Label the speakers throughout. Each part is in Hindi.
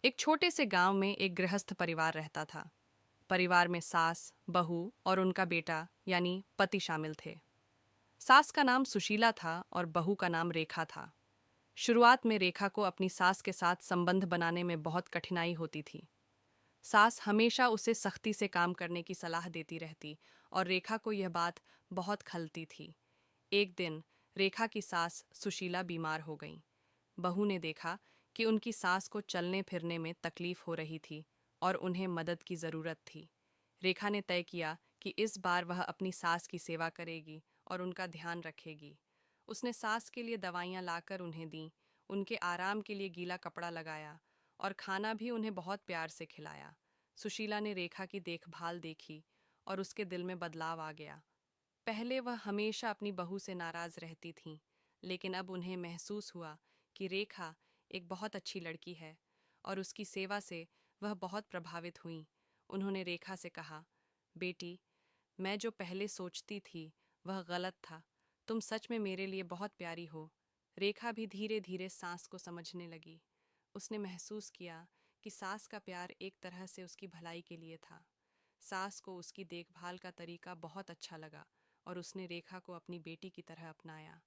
Speaker 1: एक छोटे से गांव में एक गृहस्थ परिवार रहता था। परिवार में सास, बहू और उनका बेटा यानी पति शामिल थे। सास का नाम सुशीला था और बहू का नाम रेखा था। शुरुआत में रेखा को अपनी सास के साथ संबंध बनाने में बहुत कठिनाई होती थी। सास हमेशा उसे सख्ती से काम करने की सलाह देती रहती और रेखा को यह बात बहुत खलती थी। एक दिन रेखा की सास सुशीला बीमार हो गई। बहू ने देखा कि उनकी सास को चलने फिरने में तकलीफ हो रही थी और उन्हें मदद की ज़रूरत थी। रेखा ने तय किया कि इस बार वह अपनी सास की सेवा करेगी और उनका ध्यान रखेगी। उसने सास के लिए दवाइयाँ लाकर उन्हें दीं, उनके आराम के लिए गीला कपड़ा लगाया और खाना भी उन्हें बहुत प्यार से खिलाया। सुशीला ने रेखा की देखभाल देखी और उसके दिल में बदलाव आ गया। पहले वह हमेशा अपनी बहू से नाराज रहती थीं, लेकिन अब उन्हें महसूस हुआ कि रेखा एक बहुत अच्छी लड़की है और उसकी सेवा से वह बहुत प्रभावित हुईं। उन्होंने रेखा से कहा, बेटी, मैं जो पहले सोचती थी वह गलत था। तुम सच में मेरे लिए बहुत प्यारी हो। रेखा भी धीरे धीरे सास को समझने लगी। उसने महसूस किया कि सास का प्यार एक तरह से उसकी भलाई के लिए था। सास को उसकी देखभाल का तरीका बहुत अच्छा लगा और उसने रेखा को अपनी बेटी की तरह अपनाया।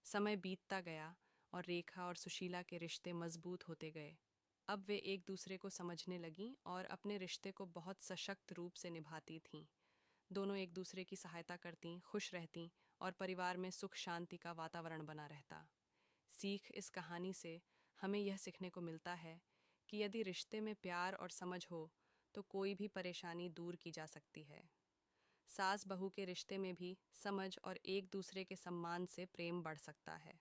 Speaker 1: समय बीतता गया और रेखा और सुशीला के रिश्ते मजबूत होते गए। अब वे एक दूसरे को समझने लगीं और अपने रिश्ते को बहुत सशक्त रूप से निभाती थीं। दोनों एक दूसरे की सहायता करतीं, खुश रहतीं और परिवार में सुख शांति का वातावरण बना रहता। सीख इस कहानी से हमें यह सीखने को मिलता है कि यदि रिश्ते में प्यार और समझ हो तो कोई भी परेशानी दूर की जा सकती है। सास बहू के रिश्ते में भी समझ और एक दूसरे के सम्मान से प्रेम बढ़ सकता है।